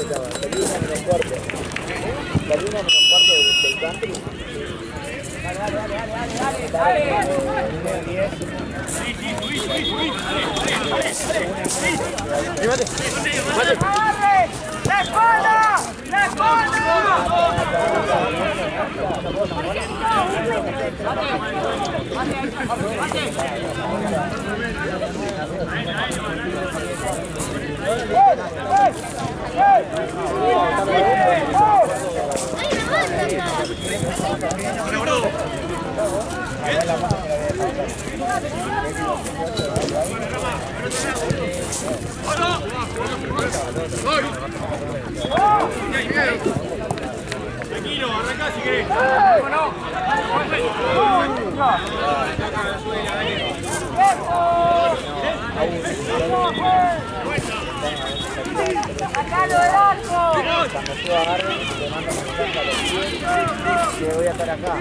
Salí 1 menos cuarto. Salí 1 menos cuarto del country. Dale. ¡La espalda! ¡La Tranquilo, arranca si querés. ¡Acá lo del arco! Cuando yo agarre, te mando un mensaje a los pies que voy a estar acá.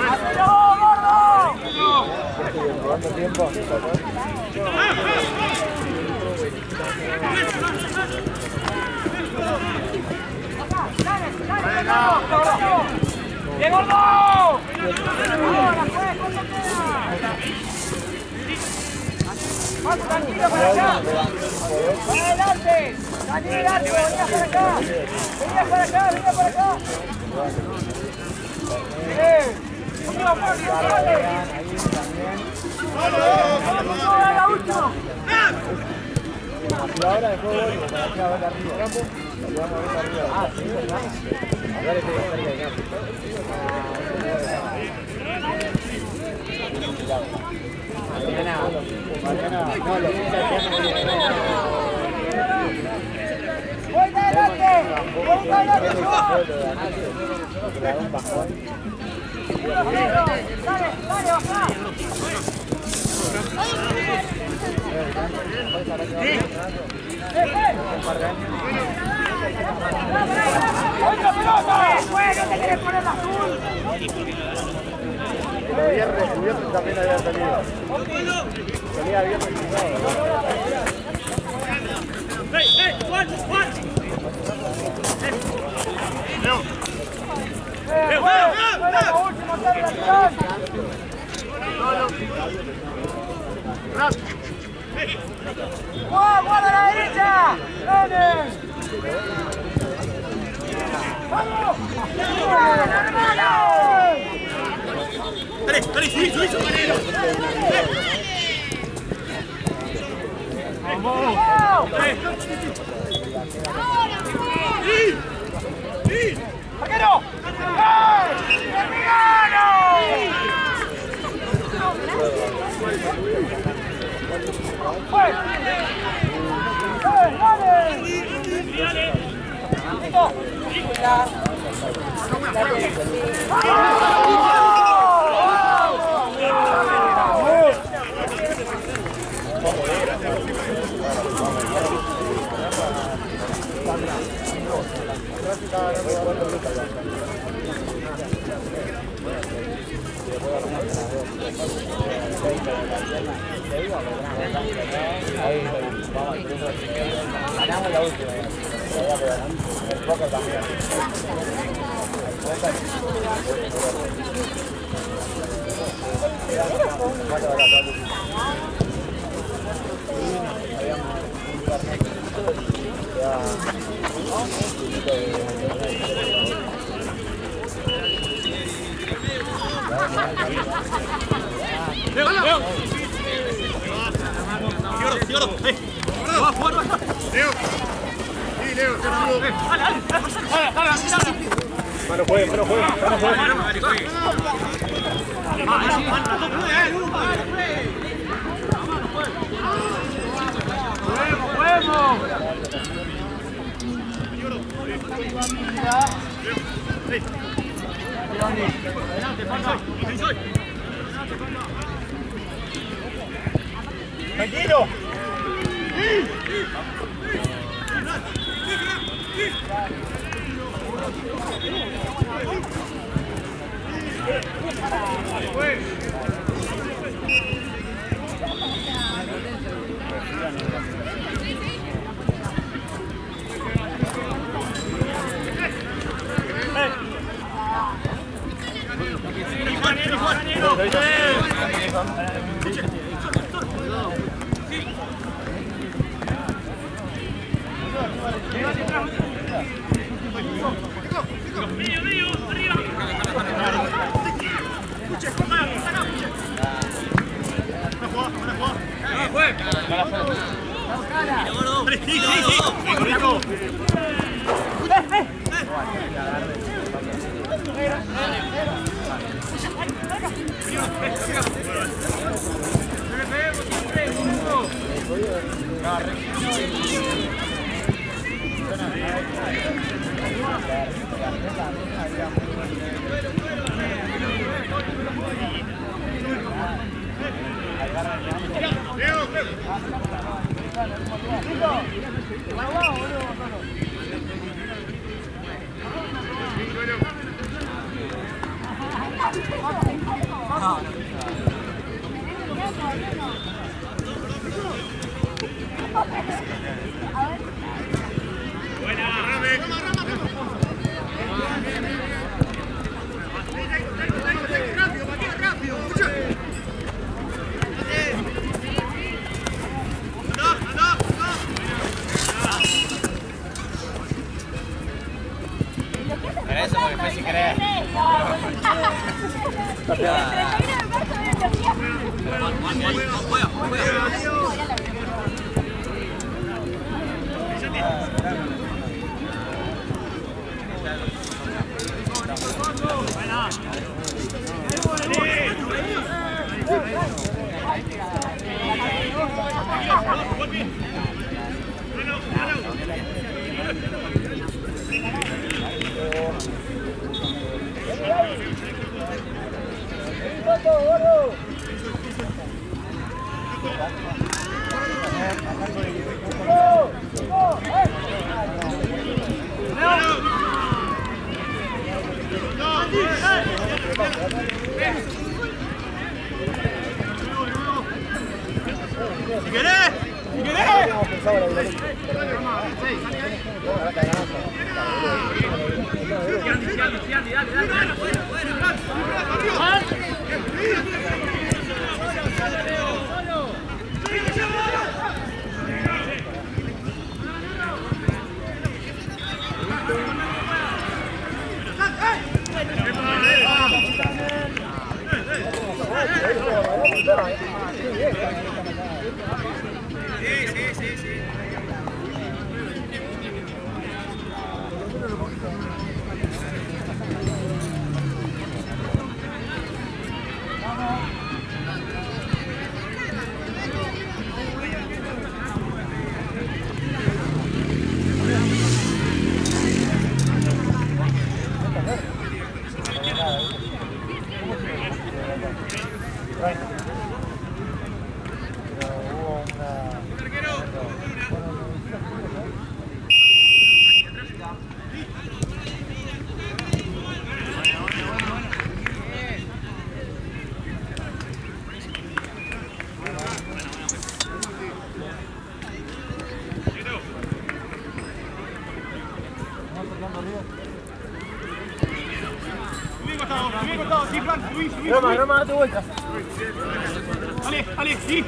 ¡Hacelo, gordo! ¿Cuánto tiempo? ¡Bien, gordo! ¡Ahora, pues! ¿Cuánto queda? ¡Más tranquilo para allá! ¡Para adelante! ¡Salí del arco! ¡Venía para acá! ¡Venía para acá! ¡Venía para acá! ¡Vamos, Poli! ¡Dale! ¡Vamos, la última! Y ahora después vuelvo para acá a ver arriba. Lo vamos a ver arriba. Ah, sí, ¿verdad? Ahora le tengo que salir de acá. Mañana, no, lo que ¡Voy de adelante! ¡Voy de adelante yo! ¡Dale, bajá! ¡Otra pelota! ¡Bueno, te querés poner la azul! El viernes también había salido. Salía viernes y sábado. Juan! ¡Bueno, último, dale la final! ¡Juan, guarda la derecha! ¡Dale! ¡Vamos! ¡Bueno, hermano! Dale, subí, Manero. ¡Vamos! ¡Vaquero! ¡Terminalo! ¡Pues! ¡Dale! ¡Listo! Ganamos la última. El póker también. Leo. Leo. Sí, Leo, te ayudo. Mano juegue. ¡Podemos! ¡Tranquilo! Eso porque fue sin querer. Roma, date vuelta. Ale, sí.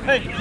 Hey.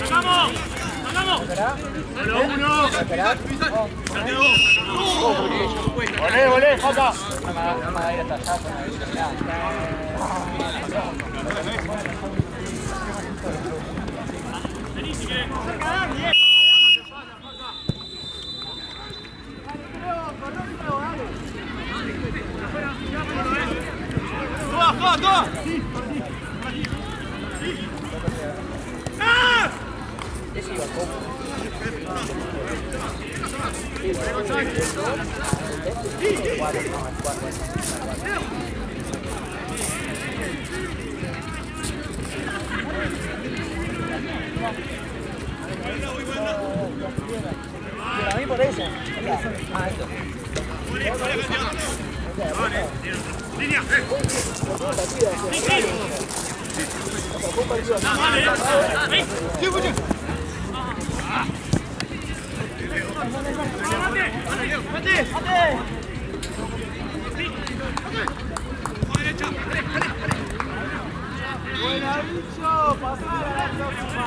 ¡Sacamos! ¡Sacamos! ¡Uno! Volé, falta. No me va a ir hasta allá. ¡Toda! ¡Ah! A mí por eso. ¡Línea! Buena bicho, pasá a la próxima.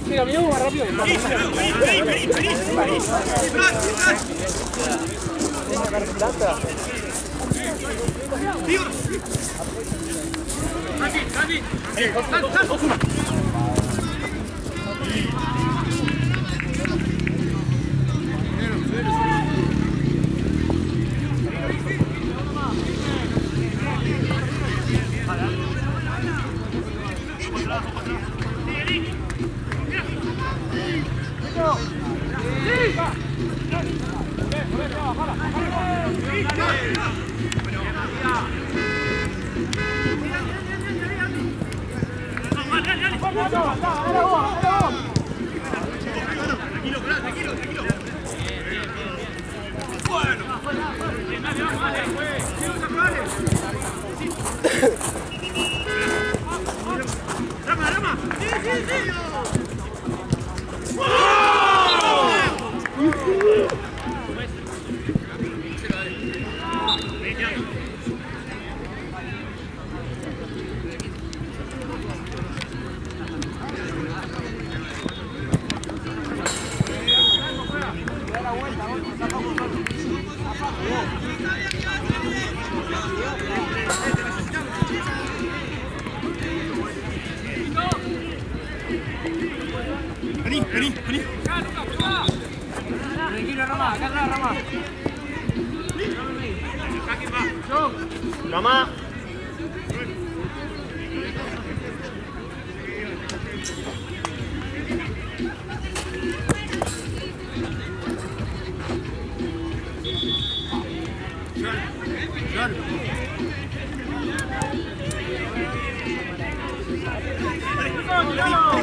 Mira, miramos más rápido. Vení. Tranquilo, Rama, acá atrás, Rama. Rama. No,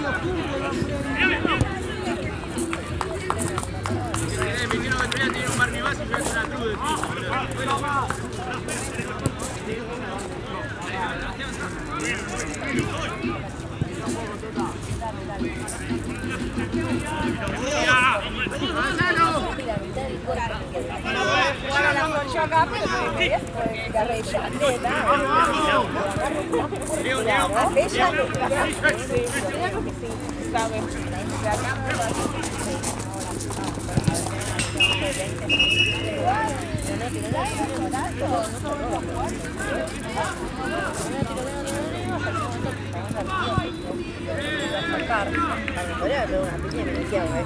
sacar. A lo mejor era toda una piña y me decía, güey.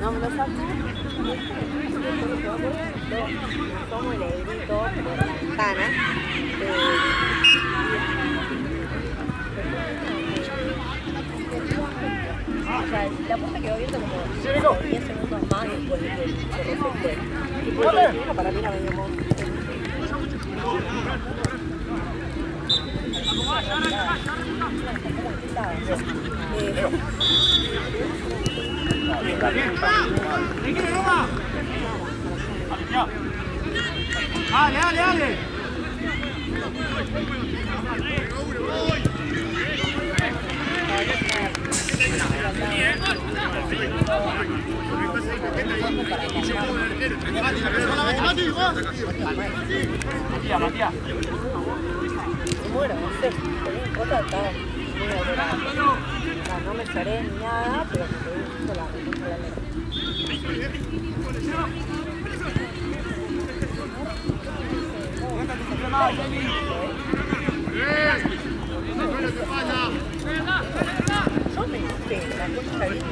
No me lo saco. Tomo y le grito por la ventana. O sea, la puerta quedó abierta como 10 segundos más y después de que el perro se fue. Y por eso para mí era medio modo. ¡Ale, ale, ale! Matías. Bueno, no sé, tenía cosas, estaba muy adorada. No me lloré ni nada, pero me quedé mucho la yo me enojé, la concha bien.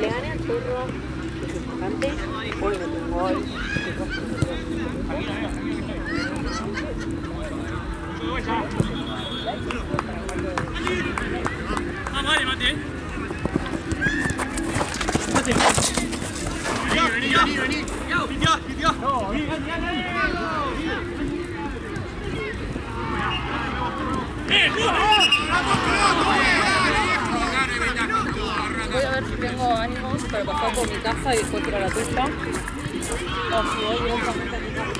Le gané al Turro, que es importante, hoy no tengo gol. Vamos, dale, Mati. Vení. Pitió. Voy a ver si tengo ánimos para pasar por mi casa y después ir a la tuya. O si voy directamente a mi casa.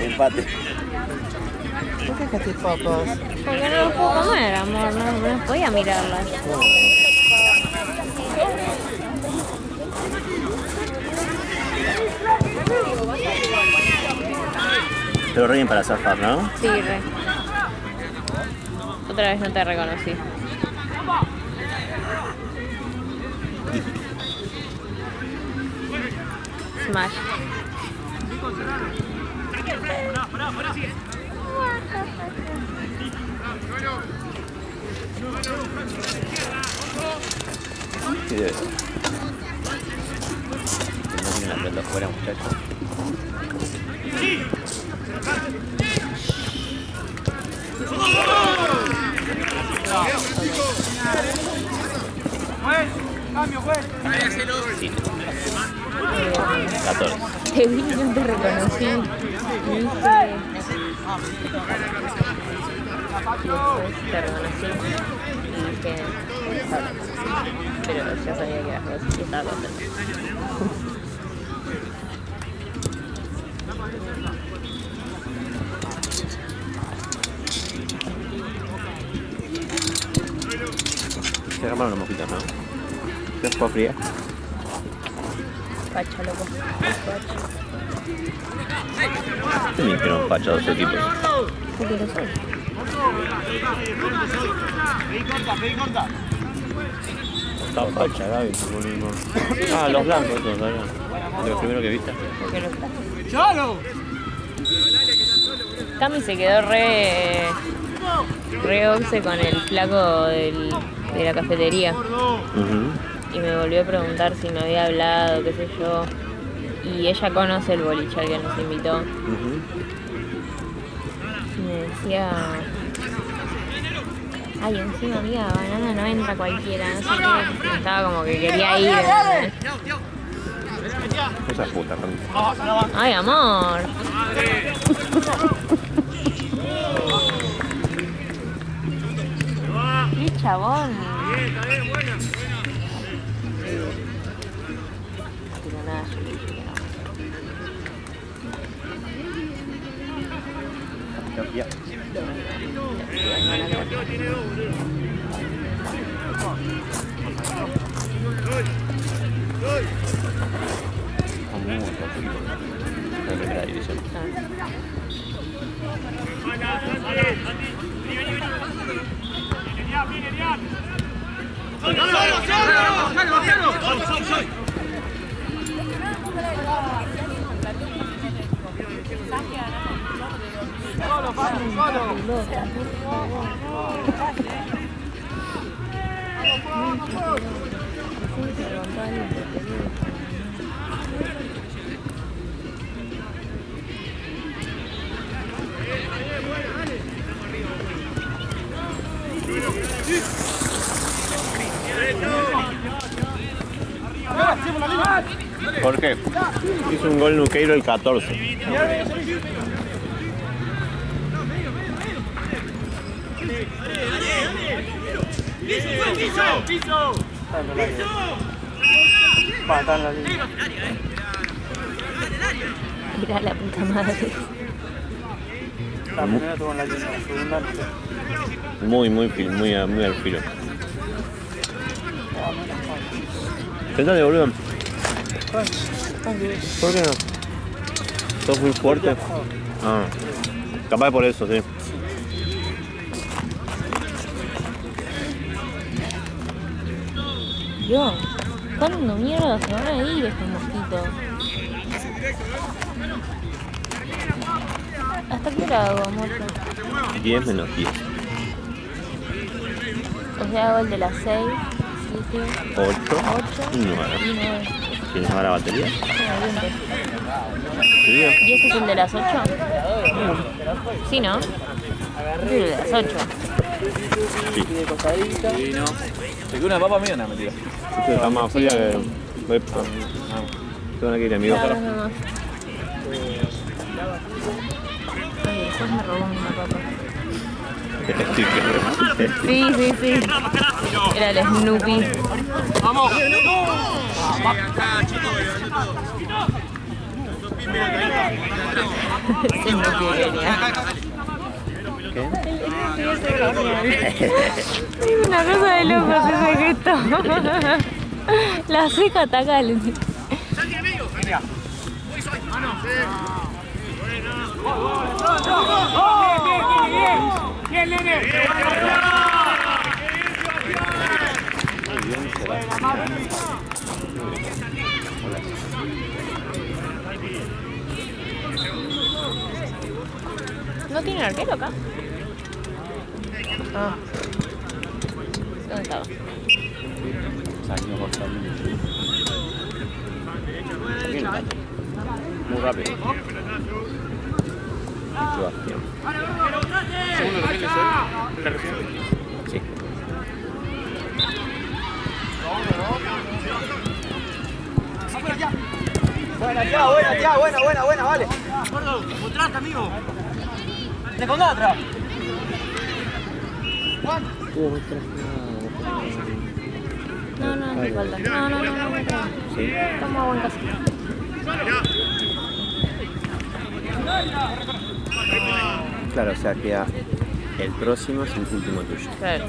Empate. ¿Por qué casi pocos? Porque no los puedo comer, amor, no podía mirarlas. Pero re bien para zafar, ¿no? Sí, re. Otra vez no te reconocí. Smash. Sí, debe ser. Que no tiene la pelota afuera, muchachos. Cambio, juez. 14. Te vi, no te reconocí. ¿Viste? Te reconocí. Y dije, pero ya sabía que eras vos y estaba contenta. Se agarraron los mojitos, ¿no? ¿Qué fue fría? Facha, loco. ¿Qué me dijeron facha dos equipos? Porque lo soy. Corta. Está facha, Gaby. Ah, los blancos, esos, ¿sabes? De los primeros que viste. Porque lo está. ¡Chalo! Cami se quedó re obse con el flaco de la cafetería. Y me volvió a preguntar si me había hablado, qué sé yo. Y ella conoce el boliche al que nos invitó. Y me decía, ay, encima amiga, banana no entra cualquiera, no sé qué. Estaba como que quería ir. Esa puta, Cami. Ay, amor. Qué chabón. Está bien, buena. Pero nada, yo dije que no. Ya. Tiene dos, boludo. Muy poquito. La primera división. Jorge hizo un gol Nuqueiro el 14. Mirá la puta madre. La primera tuvo en la segunda. Muy al filo. Sentate, boludo. ¿Por qué no? ¿Sos muy fuerte? Ah, capaz por eso, sí. Dios, ¿cuándo mierda se van a ir estos mosquitos? ¿Hasta qué hora hago, amor? 10 menos 10. O sea, hago el de las 6, 7, 8 8 y 9. y 9. ¿Tienes ahora la batería? ¿Y este es el de las 8? Sí, ¿no? Este es el de las 8. Sí. Sí, no. Se quedó una papa mía, no, mentira. Esto está más fría que... Voy tengo que ir, amigo. Claro, no. Ay, después me robó una papa. Sí. Era el Snoopy. ¡Vamos! Ese Snoopy genial. ¿Qué? Es una cosa de locos ese gesto. La ceja ataca al... ¡Bien, nene! ¿No tiene arquero acá? Ah. ¿Dónde estaba? Salió por salir. Muy rápido. Sebastián. ¿Segundo recién le soy? ¿La recién? Sí. Buena, vale. ¡Contrata, amigo! ¡Te con otra! No hace falta. No. Sí. Estamos a buen caso. Claro, o sea, queda el próximo es el último tuyo. Claro.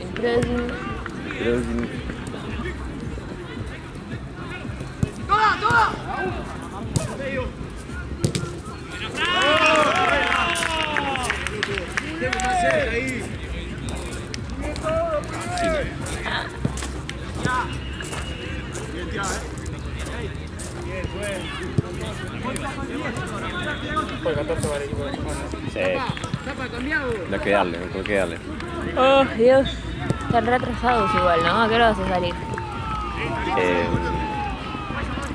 El próximo. El próximo. Por 14 para el equipo de Nicolás. Sí. No hay que darle, no hay que darle. Oh, Dios. Están retrasados igual, ¿no? ¿A qué hora vas a salir?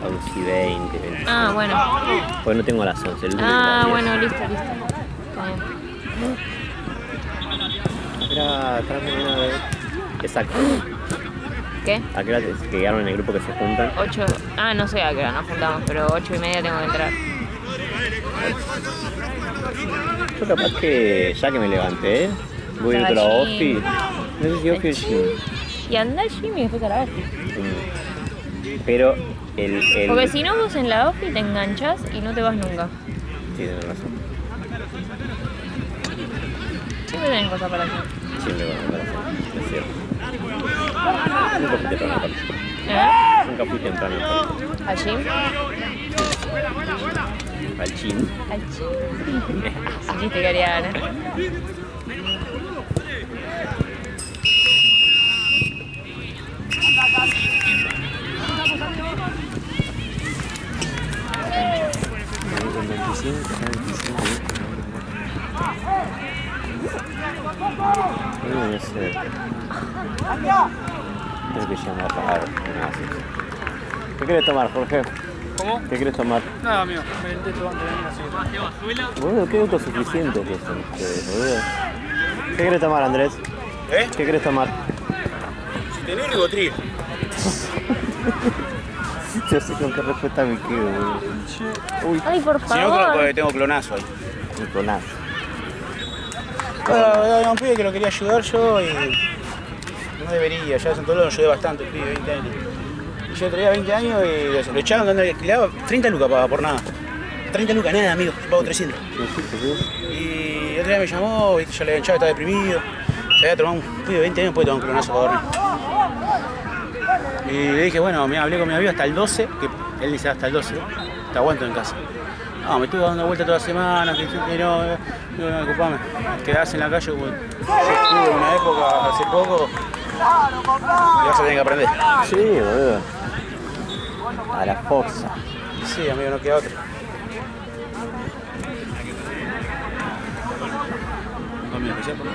11 y 20, 20. Ah, bueno. Pues no tengo a las 11. El lunes a Ah, las 10. bueno, listo. Está bien. Era mañana de... Exacto. ¿Qué? ¿A qué hora te quedaron en el grupo que se juntan? 8. Ah, no sé a qué hora nos juntamos, pero 8:30 tengo que entrar. Yo capaz que ya que me levanté, voy a ir a la Al Ofi. gym. No sé si Ofi o Gym. Y anda al gym y después a la ofi. Pero el... Porque si no, vos en la ofi te enganchás y no te vas nunca. Sí, tenés razón. Siempre tenés cosas para hacer. Siempre con la Es cierto. Nunca fui temprano al parque. Nunca fui temprano al parque. ¿Al gym? Al gym. Al gym. Sí, dijiste que haría ganas. Con 25, 25. No sé. Tengo que llamar a ¿Qué quieres tomar, Jorge? ¿Cómo? ¿Qué quieres tomar? Nada, amigo. Me intento venir así. Boludo, qué autosuficiente que son ustedes, boludo. ¿Qué quieres tomar, Andrés? ¿Eh? ¿Qué quieres tomar? Si tenés ribotril. Yo sé con qué respuesta me quedo, boludo. Uy, Ay, por Si no, favor. tengo clonazo ahí. Nicolás. Era un pibe que lo quería ayudar yo y no debería, ya en todo lo ayudé bastante, el pibe, 20 años. Y yo tenía 20 años y lo echaban cuando le daba 30 lucas pagaba por nada. 30 lucas, nada, amigo, yo pago 300. Y el otro día me llamó, ¿viste? Yo le había echado, estaba deprimido. Se había tomado un pibe de 20 años, puede tomar un clonazo para dormir. Y le dije, bueno, me hablé con mi amigo hasta el 12, que él dice hasta el 12, te aguanto en casa. No, me estuve dando vuelta toda la semana, que no, ocupame, quedás en la calle, pues. Yo estuve en una época, hace poco, y vas a tener que aprender. Sí, boludo. A la fuerza. Sí, amigo, no queda otro. ¿Comida especial por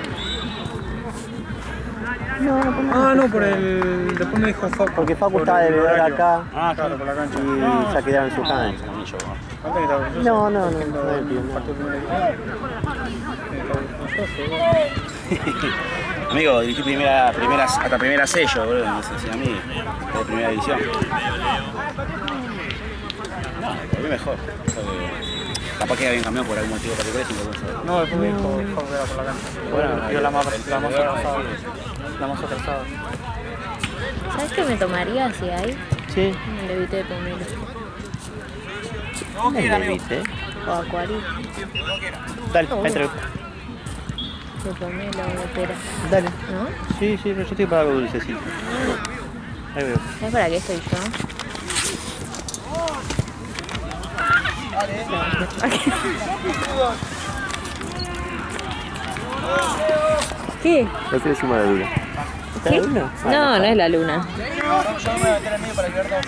No, por el... Después me dijo Facu. Porque Facu estaba de bebedor acá Ah, claro, por la cancha. y ya quedaron en su cancha. ¿Cuánto que estaba? No, no, no. Amigo, dirigí hasta primera sello, boludo, me decía a mí, de primera división. No, por mí mejor. Capaz que habían cambiado por algún motivo particular, sin vergüenza. No, después me dijo Facu que era por la cancha. Bueno, Yo la más atrasada. La más atrasada. ¿Sabes qué me tomaría si hay? Sí. Un levité de pomelo. ¿Dónde le viste? O acuario. Dale, ahí traigo. De pomelo o de pera. Dale. ¿No? Sí, sí, pero yo estoy para algo dulcecito. Ahí veo. ¿Sabes para qué estoy yo? ¿Qué? No te encima de la luna. ¿Está ¿Qué? la luna? No, no es la luna. No, yo me voy a meter en medio para quedar todo.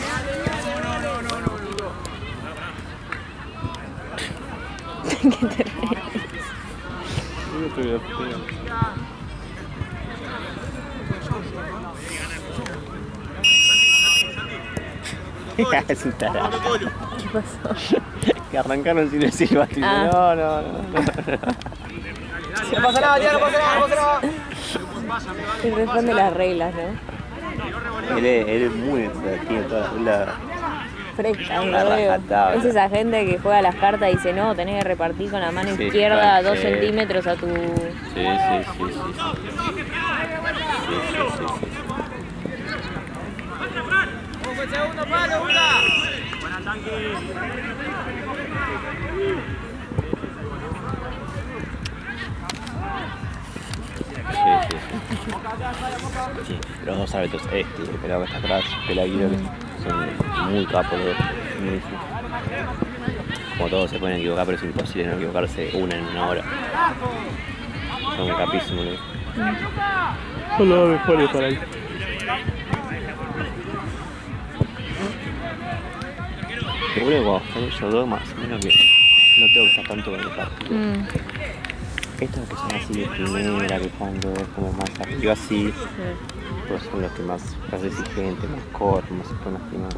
¿Qué te ríes? Es un tarado. ¿Qué pasó? Que arrancaron sin decir silbato. Ah. No, no, no. No pasa nada, tío, no pasa nada, no pasa nada. Y responde las reglas, ¿no? Él es muy. Tiene toda la. Fresca, La lo veo. rajatabla. Es esa gente que juega las cartas y dice, no, tenés que repartir con la mano Sí, izquierda claro, 2 sí. centímetros a tu... Sí, sí, sí, sí. Segundo palo, una. Sí, los dos árbitros, el pelado que está atrás, el águila, son muy capos los dos. Como todos se pueden equivocar, pero es imposible no equivocarse una en una hora. Son capísimos, ¿no? Son los mejores para ahí. Pero bueno, cuando están ellos dos, más o menos que no tengo que estar tanto con el partido. Estos que son así de primera, que juegan todos como más activos así, pues son los que más exigentes, más cortos, más se pueden lastimar.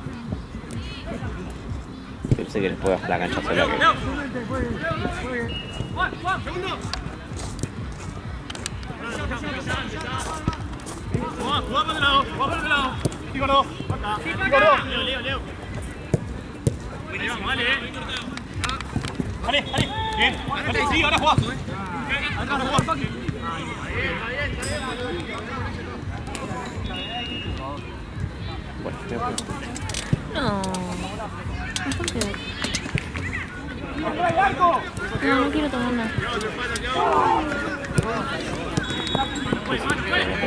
Yo sé que les puedo dejar la cancha sola que... Bueno, me voy a poner. No. ¿Por qué? No, no quiero tomar nada.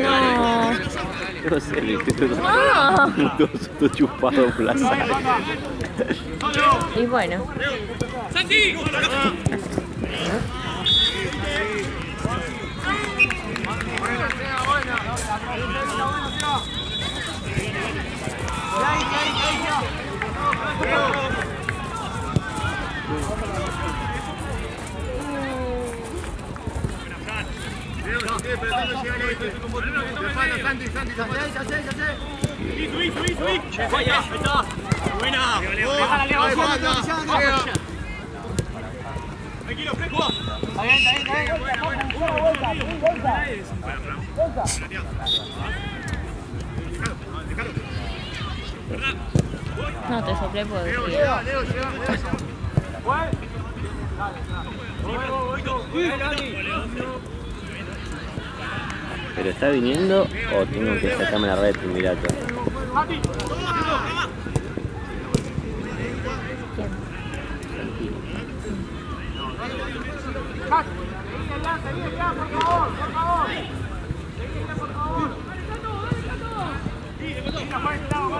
No. No sé, viste, No. todo chupado por la sal. Y bueno. No te soplé porque ¿Pero está viniendo o tengo que sacarme la red de Triunvirato?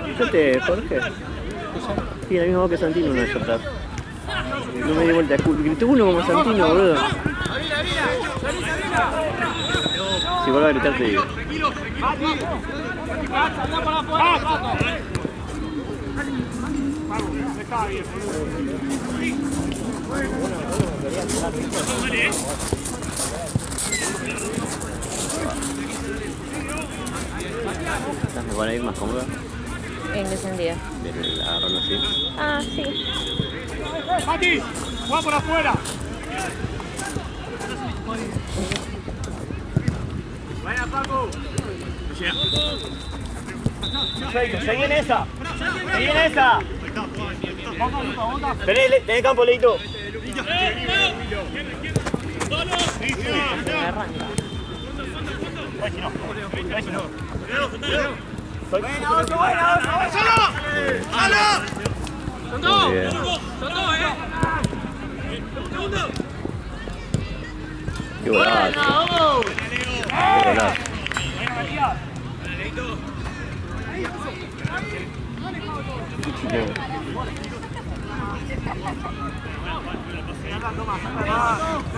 Fíjate, Jorge. Sí, la misma voz que Santino no es atrás. No me di vuelta. Gritó uno como Santino, boludo. Si vuelvo a gritar te digo. ¿Me van a ir más cómoda? ¿En qué sentido? ¿Del agarrando así? Ah, sí. ¡Mati! ¡Va por afuera! ¡Vaya, Paco! ¡Seguí en esa! ¡Seguí en esa! ¡Tené campo, Leito! Me arranca. ¡Buena, Oso, buena, Oso! Muy bien. Qué golazo. Qué golazo.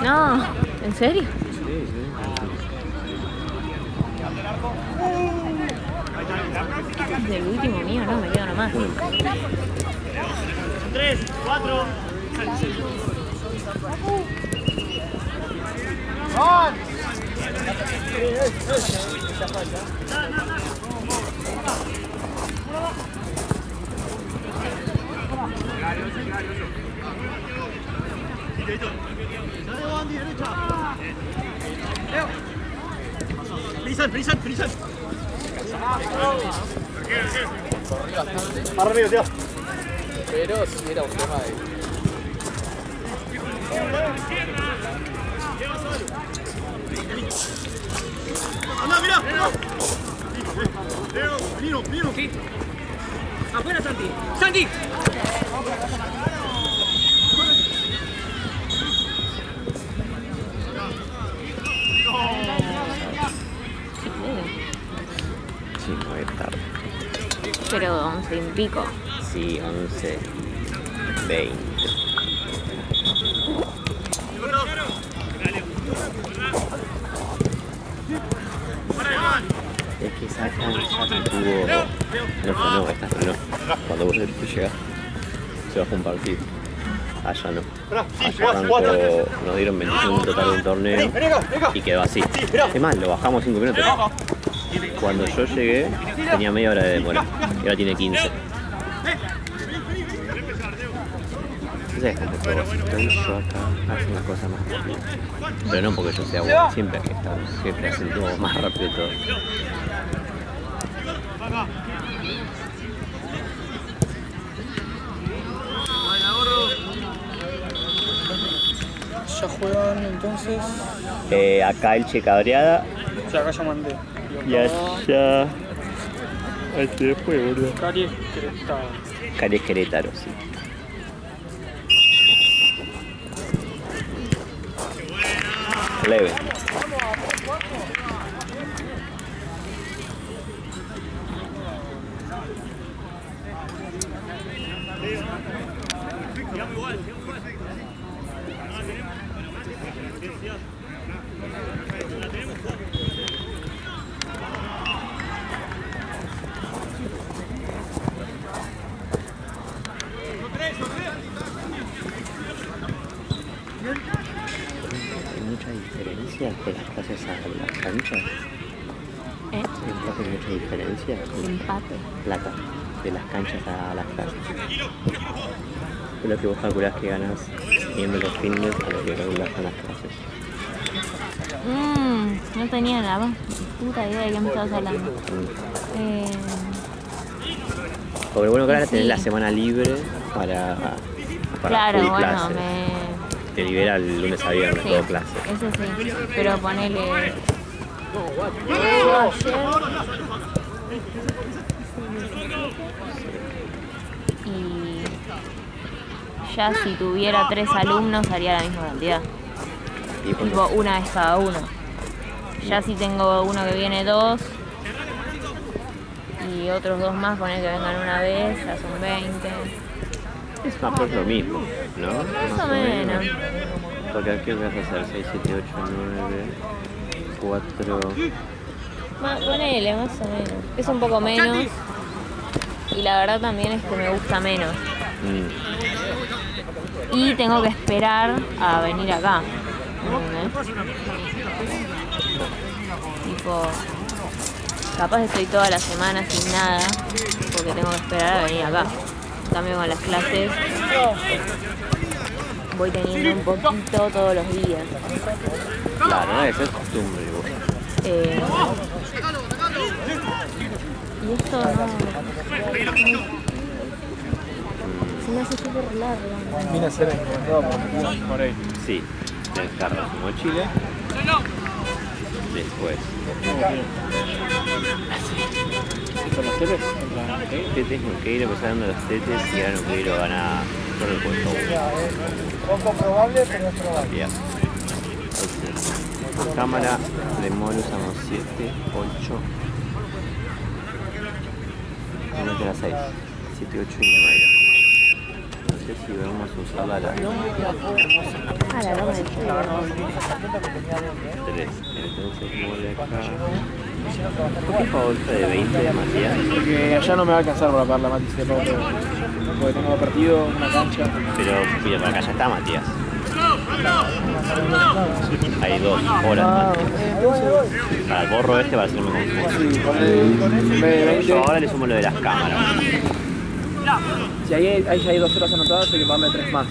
No, ¿en serio? Sí, sí. Del último mío, no, me quedo nomás. 3, 4. Frisan. Arriba, tío. Pero si era un tema de... ¡Anda, mira! Miro. ¡Afuera, Santi! ¡Santi! Sí, me voy a estar. Pero 11 y pico. Sí, 11, 20. Es que esa cancha tuvo... No, esta frenó. Cuando vos llegás, se bajó un partido. Allá no. Allá arrancó, nos dieron 25 total del torneo y quedó así. Es más, lo bajamos 5 minutos. Cuando yo llegué, tenía media hora de demora y ahora tiene 15. Entonces, todo, si estoy yo acá, hacen las cosas más rápido. Pero no porque yo sea bueno, siempre que está un jefe hacen todo más rápido todo. Ya juegan entonces. Acá el Cabreada O sea, acá ya mandé. y allá... Este después, boludo. Caries Querétaro. Caries Querétaro, sí. Leve. clases a las canchas? ¿Empate mucha diferencia? Empate. Plata, de las canchas a las clases. Es lo que vos calculás que ganas yendo los fines a lo que calculás con las clases. No tenía la más puta idea de qué me estabas hablando. Porque bueno, claro, Sí. tenés la semana libre para Claro, full bueno, clase. Te libera el lunes a viernes, Sí, todo clase. eso sí. Pero ponele. Yo ayer. Y ya si tuviera 3 alumnos haría la misma cantidad. Y cuando- Tipo una vez cada uno. Ya si tengo uno que viene 2 y otros 2 más, poner que vengan una vez, ya son 20. es más o menos lo mismo, ¿no? Más o menos. Porque aquí vas a hacer 6, 7, 8, 9, 4... Ponele, más o menos. Es un poco menos. Y la verdad también es que me gusta menos. Y tengo que esperar a venir acá. ¿Entendés? Tipo, capaz estoy toda la semana sin nada porque tengo que esperar a venir acá. En cambio con las clases voy teniendo un poquito todos los días. Claro, eso es costumbre. Vos. Y esto no. Se me hace súper largo. Vine a ser encomendado por ahí. Sí, tenés que cargar tu mochila. Después, ¿Con los teles? tetes, Nuqueiro, empezaron los tetes y ahora Nuqueiro gana todo el puesto 1. Poco probable, pero es probable. Bien. Entonces, cámara de mono usamos 7, 8. Vamos a las 6. 7, 8 y 9. No sé si vamos a usar la あら、どうですか。 3. Entonces mole acá. ¿Por qué favorita de 20 de Matías? Porque allá no me va a alcanzar para pagar la mati si le pago todo. Porque tengo 2 partidos, una cancha. Pero mira, para acá ya está Matías. Hay 2 horas. Para el borro este va a ser muy confuso. Sí, con el en vez de 20. Yo ahora le sumo lo de las cámaras. Si ahí ya hay 2 horas anotadas, hay que pagarle 3 más.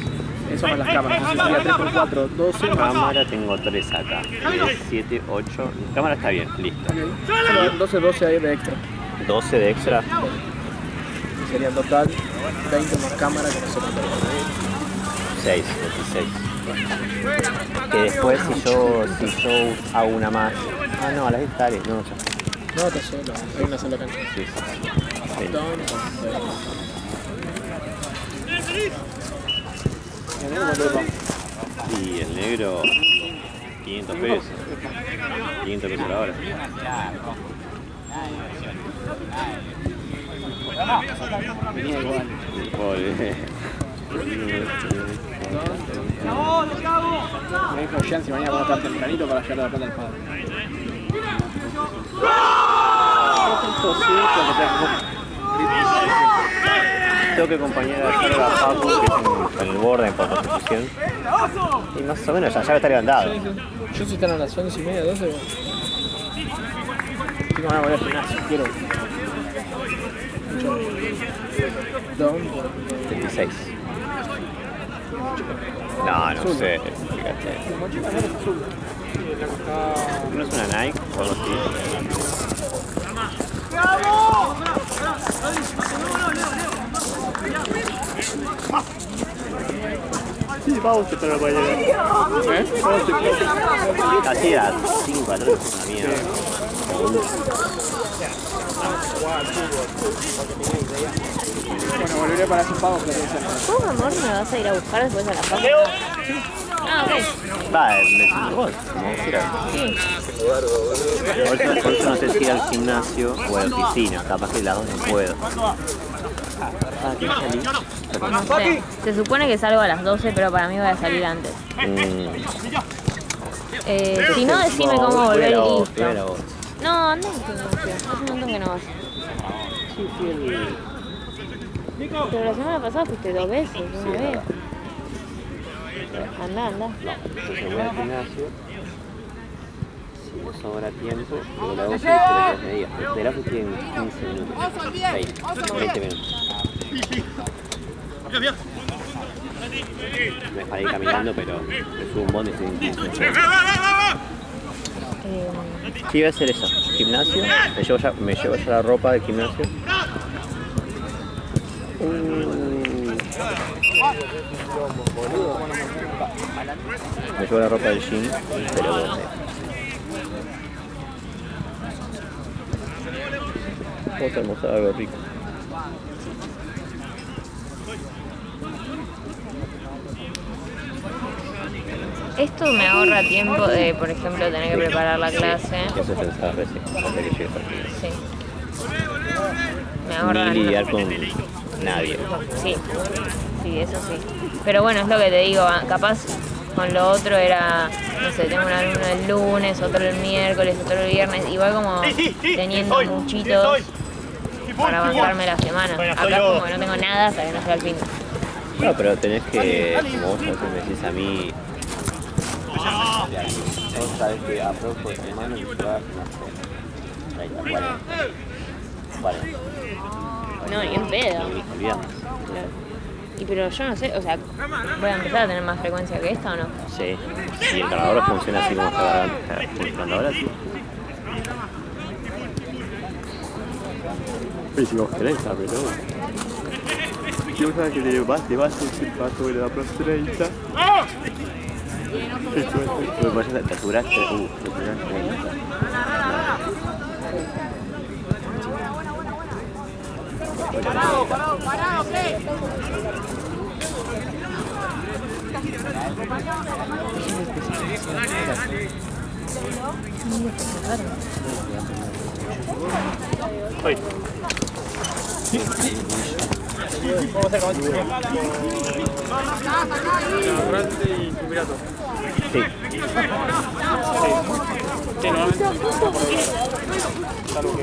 Eso más las cámaras. Entonces sería 3 por 4, 12 más. Cámara tengo 3 acá. 7, 8. Cámara está bien, listo. Solo 12 ahí de extra. 12 de extra. Sería en total 20 más cámara, que no sé cuánto. 6, 16. Que después si yo hago una más. Ah no, a las 10 está bien. No, ya. No, está solo. Hay una sola cancha. Sí, sí. Sí. Y el negro 500 pesos. 500 pesos la hora. Venía igual. Pobre. Me dijo Jean si mañana vamos a estar tempranito para llevar la plata al padre. Tengo que acompañar a Carla Paco, que es en el borde en fotoposición. Y más o menos ya va a estar levantado. Yo si están a las 11:30, 12. Sí, me voy a volver al gimnasio, quiero. ¿Dónde? 76. No, no sé. Fíjate. ¿No es una Nike o algo así? Sí, vamos a para mañana. Así a 5 a 3 es una mierda. Bueno, volveré para esos pagos que tengo que hacer. ¿Vos, amor, me vas a ir a buscar después a la casa? Ah, ok. Va, me vos, como quieras. Sí. Por eso no sé si ir al gimnasio o a la oficina, capaz que las dos no puedo. Ah, ¿qué salí? No sé. Se supone que salgo a las 12, pero para mí voy a salir antes. Si no, decime cómo volver y listo. No, anda al gimnasio. Hace un montón que no vas. Sí, sí, Pero la semana pasada fuiste 2 veces, una vez. Anda. entonces voy al gimnasio. sobra tiempo, yo lo hago 6 horas medidas. De la estoy en 15 minutos, 20 minutos. No es para ir caminando, pero me subo un bondi y estoy en 15 minutos. Sí, iba a hacer eso. Gimnasio, me llevo ya la ropa del gimnasio. Me llevo la ropa del gym, pero ¿dónde? Vamos a almorzar algo rico. Esto me ahorra tiempo de, por ejemplo, tener que preparar la clase. Eso pensaba recién, antes que llegues al final. Sí. Me ahorra. Ni lidiar con nadie. Sí, sí, eso sí. Pero bueno, es lo que te digo, capaz con lo otro era, no sé, tengo un alumno el lunes, otro el miércoles, otro el viernes, igual como teniendo muchitos para bancarme la semana. Acá es como que no tengo nada hasta que no sea el fin. No, pero tenés que, como vos a veces me decís a mí, vos sabés que a por semana te llevas, no sé, 30, 40. No, ni en pedo. Olvidamos. Y pero yo no sé, o sea, ¿voy a empezar a tener más frecuencia que esta o no? Sí, si el cargador funciona así como está funcionando ahora, sí. Pero si vos querés, pero si vos sabés que te vas a decir paso de la Pro 30. Te aseguraste, Parado, ¿qué? Ay. Vamos a hacer Agarrante y Chupirato. Sí. Sí, normalmente. Salvo que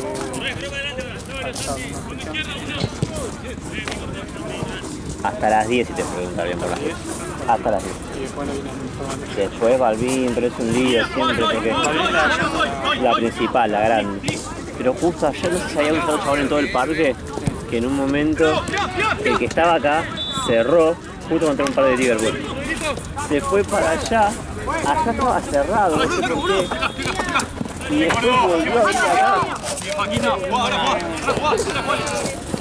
Hasta las 10 si te preguntan bien por las 10. Hasta las 10. y después no viene informando. Después Balvin, pero es un lío siempre porque la principal, la grande. Pero justo ayer no sé si había un chabón en todo el parque que en un momento el que estaba acá cerró justo contra un par de Liverpool. Se fue para allá estaba cerrado, no sé por qué. Y después volvió a venir acá.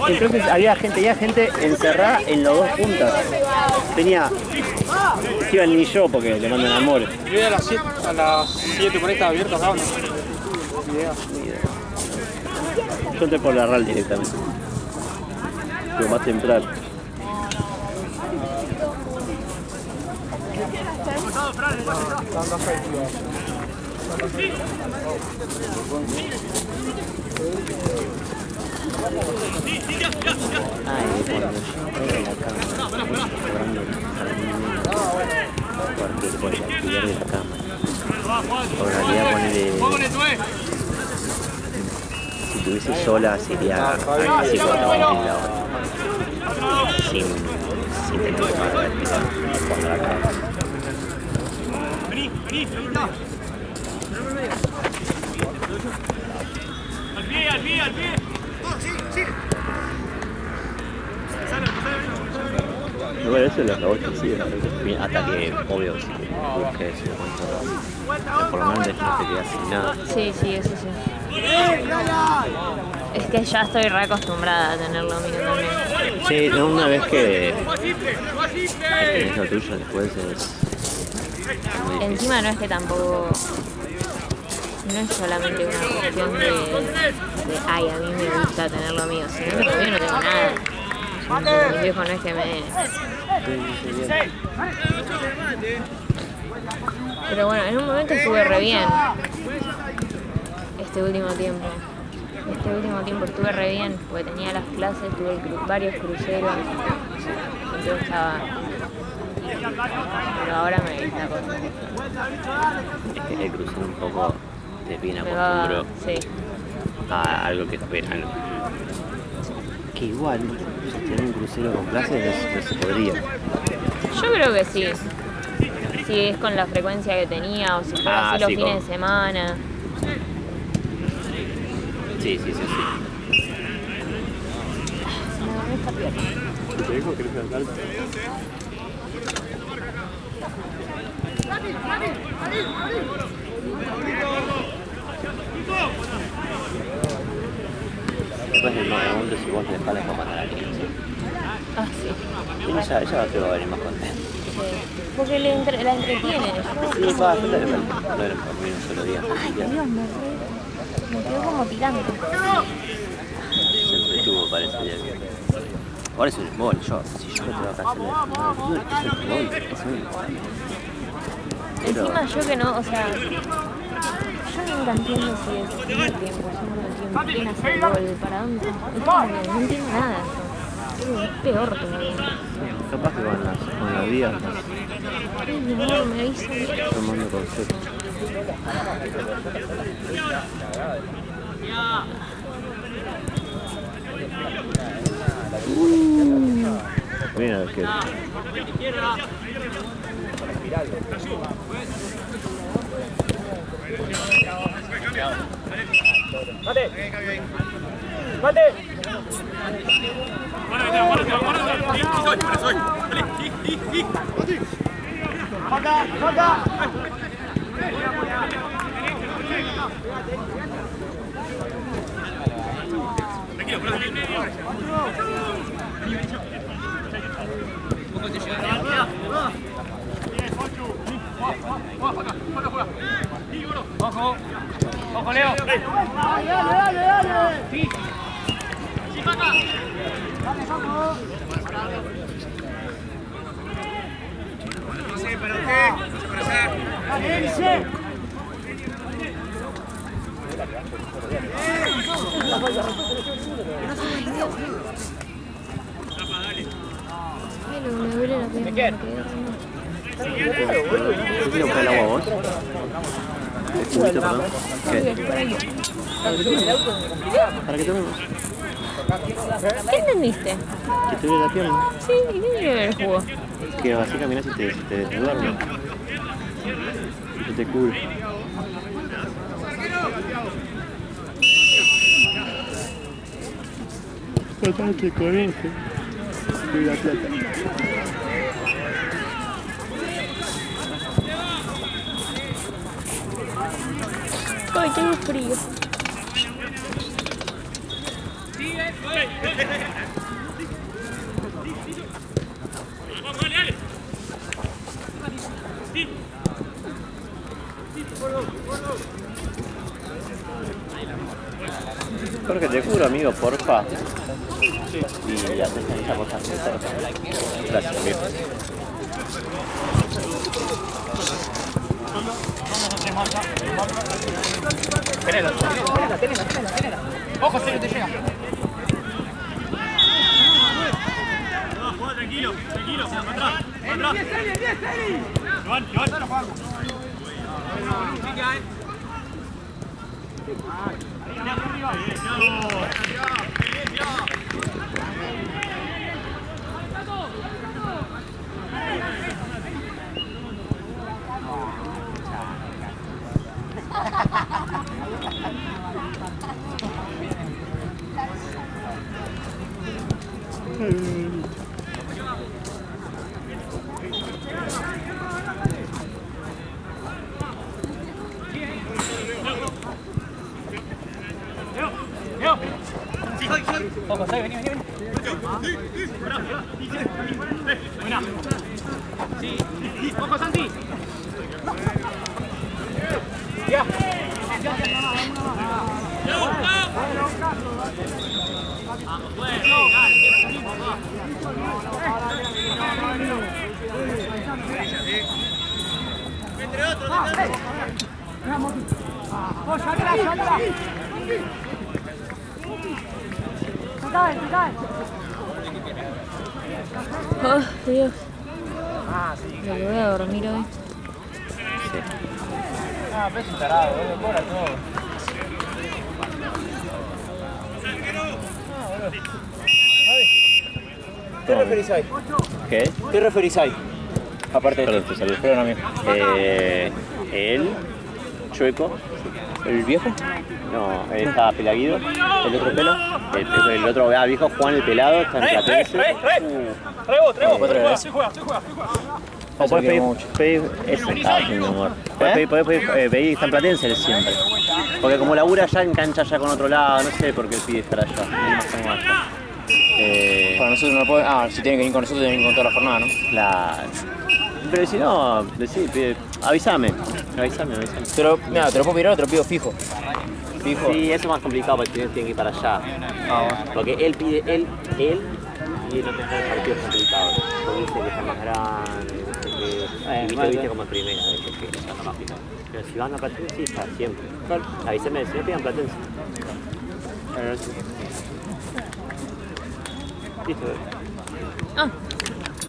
Entonces había gente encerrada en las dos puntas. Tenía, iba ni yo porque le mandan amor. Yo a las 7 por ahí estaba abierto acá, ¿no? Ni idea. Yo entré por la RAL directamente. Pero más temprano. Ay, cuando yo entré en la cámara, cobrando porque por el alquiler de la cámara. Por realidad ponerle, si tuviese sola sería casi 4.000 la hora. Sin tener que pagar el alquiler cuando la cámara. Al pie. Bueno, eso es lo que vos decís, hasta que, obvio, si busques por lo menos no te quedas sin nada. Sí, eso sí. Es que ya estoy re acostumbrada a tener lo mío también. Sí, no, una vez que tenés lo tuyo, después es muy difícil. Encima no es que tampoco... No es solamente una cuestión de ay, a mí me gusta tener lo mío, sino que yo no tengo nada. Mi viejo no es que me... Pero bueno, en un momento estuve re bien. Este último tiempo estuve re bien, porque tenía las clases, tuve varios cruceros, entonces estaba... Pero ahora me está costando. Es que el crucero un poco te viene acostumbrado a algo que esperan. Que igual, si tener un crucero con clases no se podría. Yo creo que sí. Si es con la frecuencia que tenía, o si fuera así los fines de semana. Sí. Sí, sí, sí, sí. Se me duerme esta pierna. ¿Te dijo que le fue al salto? Después del momento si vos le dejás la comanda a la niña, ¿sí? Ah, sí. Y ella te va a venir más contenta. Sí. Porque la entretiene. Sí, va, yo le no era por mí un solo día. Ay, Dios, me quedo como tirando. Se entretuvo para ese día. Ahora es un embol, si yo me tengo que hacer es un embol, es un embol. Encima yo que no, o sea, yo nunca entiendo si es el primer tiempo, segundo tiempo, quién hace el gol, para dónde, es como que no entiendo nada eso. Es peor todavía. Capaz que con los días Ay, mi amor, me hizo bien. tomando concepto. Bien al arquero. ¡Mate! ¡Mate! ¡Falta! ¡Falta! ¡Ojo! ¡Ojo, Leo! ¡Dale, dale, dale! ¡Sí! ¡Sí, Paca! ¡Dale, vamos! ¡Sí, para usted! ¡Dale, dice! Ay, no, me duele la pierna. ¿Te quiero buscar el agua vos? ¿El cubito, perdón? ¿Qué? ¿Para qué tomemos? ¿Qué entendiste? Que te duele la pierna. Sí, ¿y qué tiene que ver el jugo? Que así caminas y te duermes. Y te cubre. Total que con este. Y la plata. Ay, tengo frío. Jorge, te juro, amigo, porfa. Y haces esa cosa. Gracias, amigo. Tenela. Ojo, si no te llega. Tranquilo, tranquilo, atrás. Joan. Ojo, vení. Buena. Sí. Ojo, Santi. Ya. Entre otros. Oh, Dios. Lo que voy a dormir hoy. Ah, pero es un tarado, cobra todo. ¿Qué referís ahí? ¿Qué? ¿Qué referís ahí? Aparte de Perdón, te salió. Perdón, amigo. El chueco. ¿El viejo? No, estaba Pelaguido, el otro pelo, el otro viejo, Juan el pelado, está en Platense. O podés pedir, eso estaba haciendo amor. Podés pedir, está en Platense él siempre. Porque como labura allá, engancha ya con otro lado, no sé por qué él pide estar allá. Para nosotros no puede. Ah, si tienen que ir con nosotros, tienen que ir con toda la jornada, ¿no? Claro. Pero si no, avísame. Pero, mira, te lo puedo mirar o te lo pido fijo. Sí, eso es más complicado porque tiene que ir para allá. Porque él pide, él y no te el partido es complicado. Porque dice que está más grande, viste como en primera, que está más rápido. Pero si van a Platense, sí, está siempre. Avísame, si no pidan Platense. Listo.